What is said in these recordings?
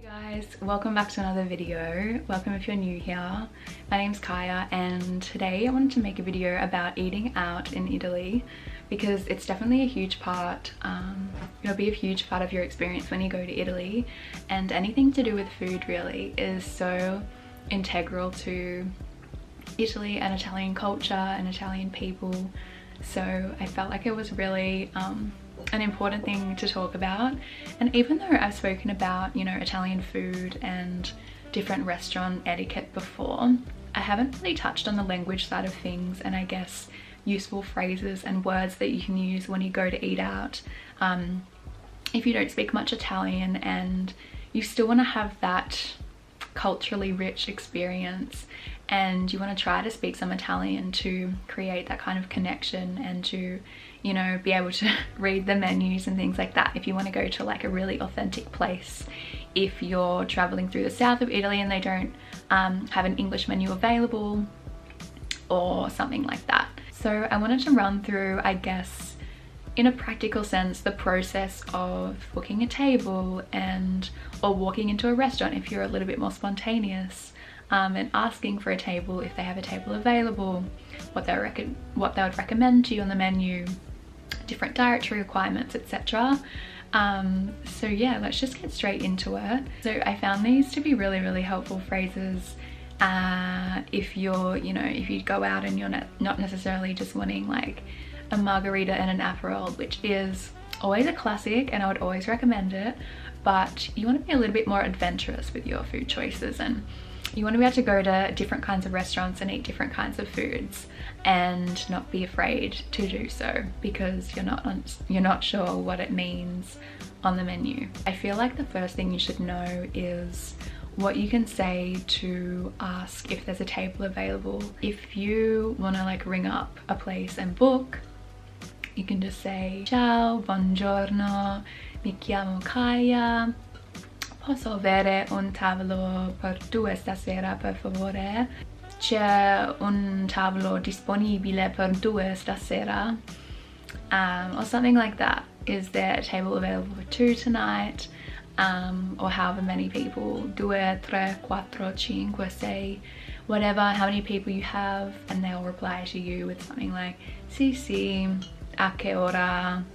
Guys, welcome back to another video. Welcome if you're new here. My name's Kaya and today I wanted to make a video about eating out in Italy because it's definitely a huge part, it'll be a huge part of your experience when you go to Italy, and anything to do with food really is so integral to Italy and Italian culture and Italian people. So I felt like it was really an important thing to talk about. And even though I've spoken about, you know, Italian food and different restaurant etiquette before, I haven't really touched on the language side of things and I guess useful phrases and words that you can use when you go to eat out. If you don't speak much Italian and you still want to have that culturally rich experience and you want to try to speak some Italian to create that kind of connection and to, you know, be able to read the menus and things like that. If you want to go to like a really authentic place, if you're traveling through the south of Italy and they don't have an English menu available or something like that. So I wanted to run through, I guess, in a practical sense, the process of booking a table or walking into a restaurant if you're a little bit more spontaneous, and asking for a table if they have a table available, what they would recommend to you on the menu, different dietary requirements, etc. So yeah, let's just get straight into it. So I found these to be really helpful phrases if you're, you know, if you go out and you're not necessarily just wanting like a margarita and an Aperol, which is always a classic and I would always recommend it, but you want to be a little bit more adventurous with your food choices and you want to be able to go to different kinds of restaurants and eat different kinds of foods and not be afraid to do so because you're not sure what it means on the menu. I feel like the first thing you should know is what you can say to ask if there's a table available. If you want to like ring up a place and book, you can just say ciao, buongiorno, mi chiamo Kaya, posso avere un tavolo per due stasera per favore? C'è un tavolo disponibile per due stasera? Or something like that. Is there a table available for two tonight? Or however many people, 2, 3, 4, 5, 6, whatever, how many people you have, and they'll reply to you with something like sì, a che ora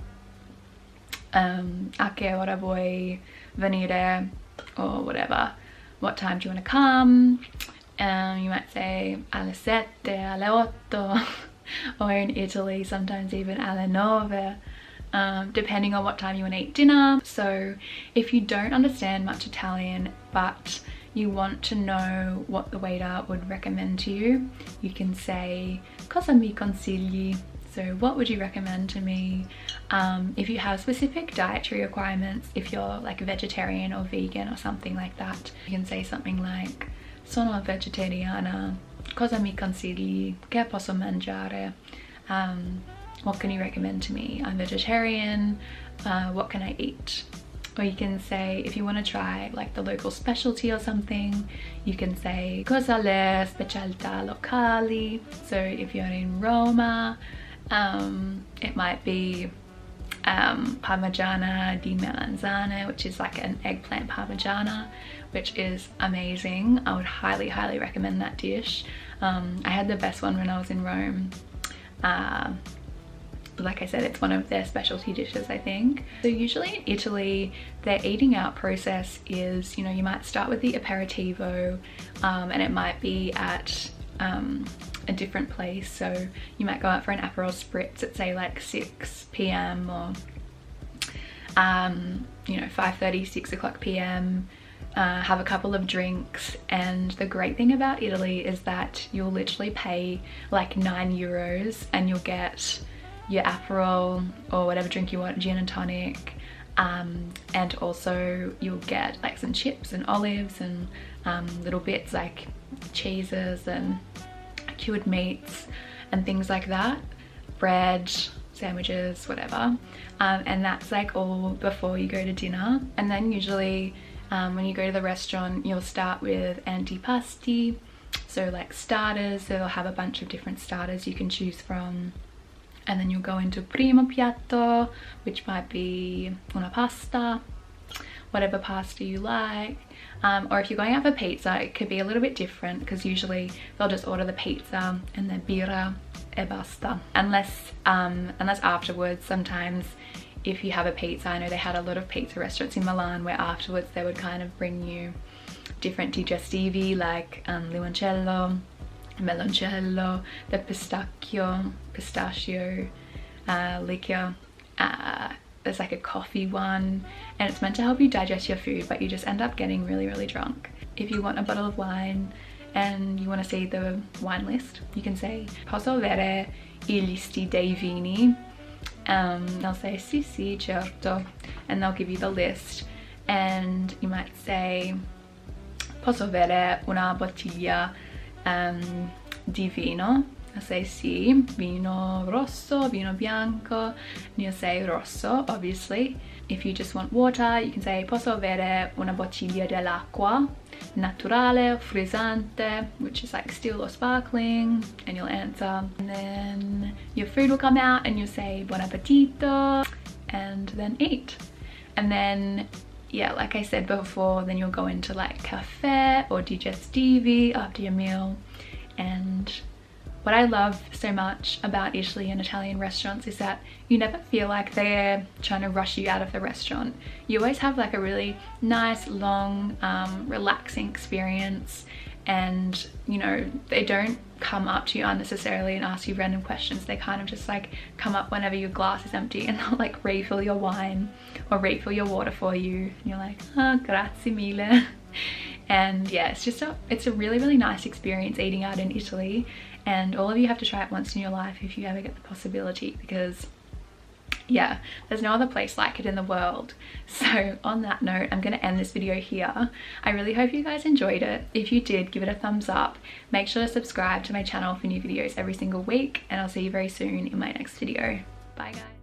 vuoi venire, or whatever, what time do you want to come. You might say alle 7, alle 8 or in Italy sometimes even alle 9, depending on what time you want to eat dinner. So if you don't understand much Italian but you want to know what the waiter would recommend to you, you can say cosa mi consigli? So what would you recommend to me? If you have specific dietary requirements, if you're like a vegetarian or vegan or something like that, you can say something like sono vegetariana, cosa mi consigli? Che posso mangiare? What can you recommend to me? I'm vegetarian, what can I eat? Or you can say, if you want to try like the local specialty or something, you can say cosa le specialità locali. So if you're in Roma, it might be parmigiana di melanzane, which is like an eggplant parmigiana, which is amazing. I would highly recommend that dish. I had the best one when I was in Rome. Like I said, it's one of their specialty dishes, I think. So usually in Italy, their eating out process is, you know, you might start with the aperitivo, and it might be at a different place. So you might go out for an Aperol Spritz at say like 6 p.m. or you know, 5:30, 6 o'clock p.m. Have a couple of drinks, and the great thing about Italy is that you'll literally pay like €9 and you'll get your Aperol or whatever drink you want, gin and tonic, and also you'll get like some chips and olives and little bits like cheeses and cured meats and things like that, bread, sandwiches, whatever, and that's like all before you go to dinner. And then usually when you go to the restaurant, you'll start with antipasti, so like starters. So they'll have a bunch of different starters you can choose from, and then you'll go into primo piatto, which might be una pasta whatever pasta you like. Or if you're going out for pizza, it could be a little bit different because usually they'll just order the pizza and the birra e basta. Unless afterwards, sometimes if you have a pizza, I know they had a lot of pizza restaurants in Milan where afterwards they would kind of bring you different digestivi like limoncello, meloncello, the pistachio liquor. There's like a coffee one, and it's meant to help you digest your food, but you just end up getting really drunk. If you want a bottle of wine and you want to see the wine list, you can say posso avere I listi dei vini. They'll say sì certo, and they'll give you the list, and you might say posso avere una bottiglia di vino. I say sì, vino rosso, vino bianco, and you'll say rosso, obviously. If you just want water, you can say posso avere una bottiglia dell'acqua naturale, frizzante, which is like still or sparkling, and you'll answer. And then your food will come out and you'll say buon appetito, and then eat. And then, yeah, like I said before, then you'll go into like cafe or digestivi after your meal. And what I love so much about Italy and Italian restaurants is that you never feel like they're trying to rush you out of the restaurant. You always have like a really nice, long, relaxing experience, and you know, they don't come up to you unnecessarily and ask you random questions. They kind of just like come up whenever your glass is empty and they'll like refill your wine or refill your water for you, and you're like, oh, grazie mille. And yeah, it's a really nice experience eating out in Italy, and all of you have to try it once in your life if you ever get the possibility, because yeah, there's no other place like it in the world. So on that note, I'm going to end this video here. I really hope you guys enjoyed it. If you did, give it a thumbs up. Make sure to subscribe to my channel for new videos every single week, and I'll see you very soon in my next video. Bye guys.